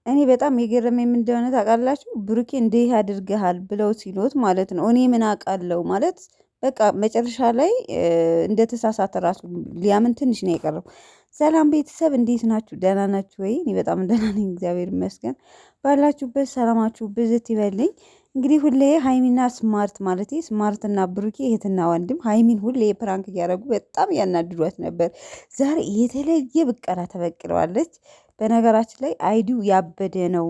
እኔ በጣም የገረመኝ ምን እንደሆነ ታውቃላችሁ? ብሩኬ እንዲህ አድርገሃል ብለው ሲሉት ማለት ነው። እኔ ምን አውቃለሁ ማለት በቃ መጨረሻ ላይ እንደተሳሳተ ራሱ ሊያምን ትንሽ ነው የቀረው። ሰላም ቤተሰብ እንዴት ናችሁ? ደህና ናችሁ ወይ? እኔ በጣም ደህና ነኝ፣ እግዚአብሔር ይመስገን። ባላችሁበት ሰላማችሁ ብዝት ይበልኝ። እንግዲህ ሁሌ ሀይሚና ስማርት ማለት ስማርትና ብሩኬ እህትና ወንድም ሀይሚን ሁሌ ፕራንክ እያደረጉ በጣም ያናድዷት ነበር። ዛሬ የተለየ ብቀላ ተበቅለዋለች። በነገራችን ላይ አይዲው ያበደ ነው።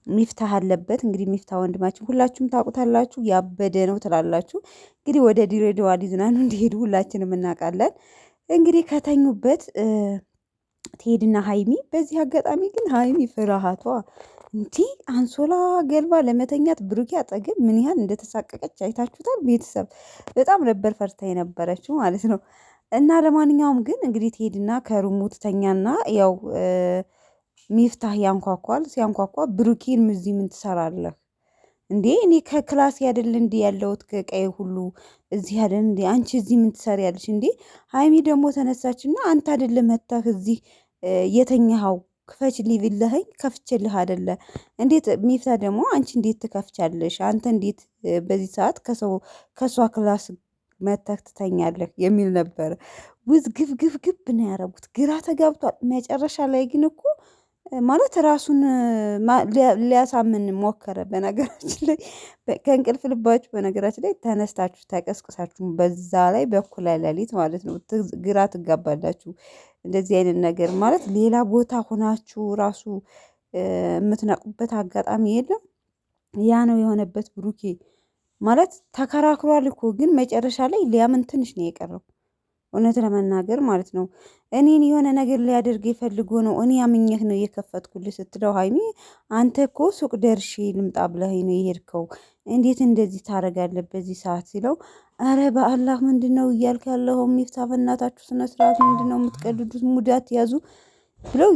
ሚፍታህ አለበት እንግዲህ ሚፍታህ ወንድማችን ሁላችሁም ታውቁታላችሁ። ያበደ ነው ትላላችሁ። እንግዲህ ወደ ድሬዳዋ ሊዝናኑ እንዲሄዱ ሁላችንም እናውቃለን። እንግዲህ ከተኙበት ትሄድና ሀይሚ በዚህ አጋጣሚ ግን ሀይሚ ፍርሃቷ እንዲህ አንሶላ ገልባ ለመተኛት ብሩኬ አጠገብ ምን ያህል እንደተሳቀቀች አይታችሁታል ቤተሰብ። በጣም ነበር ፈርታ የነበረችው ማለት ነው። እና ለማንኛውም ግን እንግዲህ ትሄድና ከሩሙ ትተኛና ያው ሚፍታህ ያንኳኳል። ሲያንኳኳ ብሩኬን እዚህ ምን ትሰራለህ እንዴ? እኔ ከክላስ ያደል እንዲ ያለውት ከቀይ ሁሉ እዚህ ያደል እንዲ አንቺ እዚህ ምን ትሰሪያለሽ እንዴ? ሀይሚ ደግሞ ተነሳችና አንተ አይደለ መታህ እዚህ የተኛኸው ክፈች ሊብለኸኝ ከፍችልህ አይደለ? እንዴት ሚፍታ ደግሞ አንቺ እንዴት ትከፍቻለሽ? አንተ እንዴት በዚህ ሰዓት ከሷ ክላስ መተህ ትተኛለህ? የሚል ነበር። ውዝ ግብ ነው ያደረጉት። ግራ ተጋብቷል። መጨረሻ ላይ ግን እኮ ማለት ራሱን ሊያሳምን ሞከረ። በነገራችን ላይ ከእንቅልፍ ልባችሁ በነገራችን ላይ ተነስታችሁ ተቀስቅሳችሁ በዛ ላይ በኩል ሌሊት ማለት ነው ግራ ትጋባላችሁ። እንደዚህ አይነት ነገር ማለት ሌላ ቦታ ሆናችሁ ራሱ የምትነቁበት አጋጣሚ የለም። ያ ነው የሆነበት። ብሩኬ ማለት ተከራክሯል እኮ ግን መጨረሻ ላይ ሊያምን ትንሽ ነው የቀረው። እውነት ለመናገር ማለት ነው። እኔን የሆነ ነገር ሊያደርግ የፈልጎ ነው እኔ አምኜህ ነው የከፈትኩልህ ስትለው ሀይሚ አንተ እኮ ሱቅ ደርሼ ልምጣ ብለኸኝ ነው የሄድከው፣ እንዴት እንደዚህ ታደርጋለህ በዚህ ሰዓት ሲለው፣ አረ በአላህ ምንድን ነው እያልክ ያለው? ሚፍታ በእናታችሁ ስነስርዓት ምንድን ነው የምትቀልዱት? ሙዳት ያዙ ብለው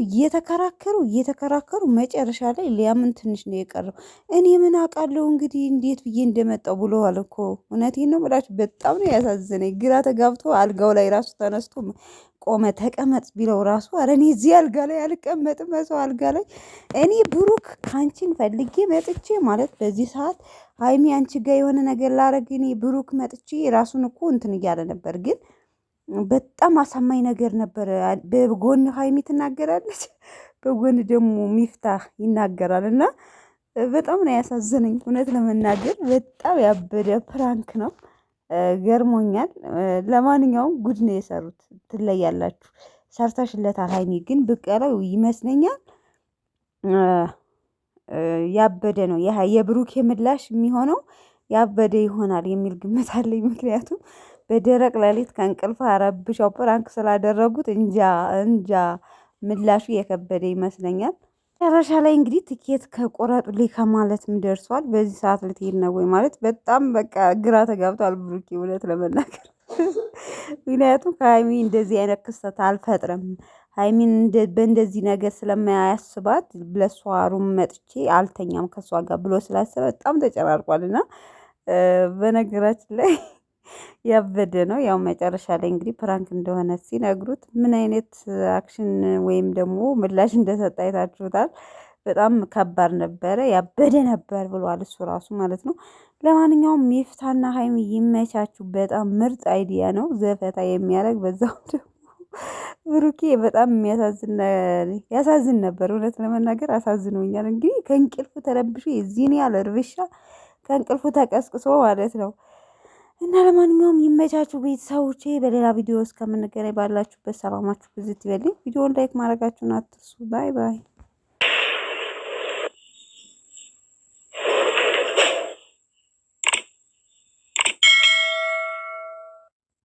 እየተከራከሩ መጨረሻ ላይ ሊያምን ትንሽ ነው የቀረው። እኔ ምን አውቃለሁ እንግዲህ እንዴት ብዬ እንደመጣው ብለዋል እኮ። እውነቴን ነው ብላችሁ በጣም ነው ያሳዘነኝ። ግራ ተጋብቶ አልጋው ላይ ራሱ ተነስቶ ቆመ። ተቀመጥ ቢለው ራሱ ኧረ እኔ እዚህ አልጋ ላይ አልቀመጥም፣ በሰው አልጋ ላይ እኔ ብሩክ ካንቺን ፈልጌ መጥቼ ማለት በዚህ ሰዓት ሀይሚ አንቺ ጋር የሆነ ነገር ላረግ እኔ ብሩክ መጥቼ ራሱን እኮ እንትን እያለ ነበር ግን በጣም አሳማኝ ነገር ነበር። በጎን ሀይሚ ትናገራለች፣ በጎን ደግሞ ሚፍታህ ይናገራል። እና በጣም ነው ያሳዘነኝ እውነት ለመናገር በጣም ያበደ ፕራንክ ነው። ገርሞኛል። ለማንኛውም ጉድ ነው የሰሩት። ትለያላችሁ፣ ሰርተሽለታል። ሀይሚ ግን ብቀለው ይመስለኛል ያበደ ነው። የብሩክ ምላሽ የሚሆነው ያበደ ይሆናል የሚል ግምት አለኝ። ምክንያቱም በደረቅ ሌሊት ከእንቅልፍ አረብሻው ፕራንክ ስላደረጉት እንጃ ምላሹ የከበደ ይመስለኛል። መጨረሻ ላይ እንግዲህ ትኬት ከቆረጡልኝ ከማለትም ደርሷል። በዚህ ሰዓት ልትሄድ ነው ወይ ማለት በጣም በቃ ግራ ተጋብቷል ብሩኬ እውነት ለመናገር ምክንያቱም ከሀይሚ እንደዚህ አይነት ክስተት አልፈጥርም፣ ሀይሚን በእንደዚህ ነገር ስለማያስባት ለሷ ሩም መጥቼ አልተኛም ከሷ ጋር ብሎ ስላሰበ በጣም ተጨራርቋል። እና በነገራችን ላይ ያበደ ነው። ያው መጨረሻ ላይ እንግዲህ ፕራንክ እንደሆነ ሲነግሩት ምን አይነት አክሽን ወይም ደግሞ ምላሽ እንደሰጠ አይታችሁታል። በጣም ከባድ ነበረ፣ ያበደ ነበር ብሏል እሱ ራሱ ማለት ነው። ለማንኛውም ሚፍታና ሀይሚ ይመቻችሁ። በጣም ምርጥ አይዲያ ነው፣ ዘፈታ የሚያደርግ በዛው ደግሞ ብሩኬ በጣም ያሳዝን ነበር። እውነት ለመናገር አሳዝኖኛል። እንግዲህ ከእንቅልፉ ተረብሾ የዚህን ያህል እርብሻ ከእንቅልፉ ተቀስቅሶ ማለት ነው። እና ለማንኛውም ይመቻችሁ ቤተሰቦቼ። በሌላ ቪዲዮ እስከምንገናኝ ባላችሁበት ሰላማችሁ ብዝት ይበልኝ። ቪዲዮውን ላይክ ማድረጋችሁን አትርሱ። ባይ ባይ።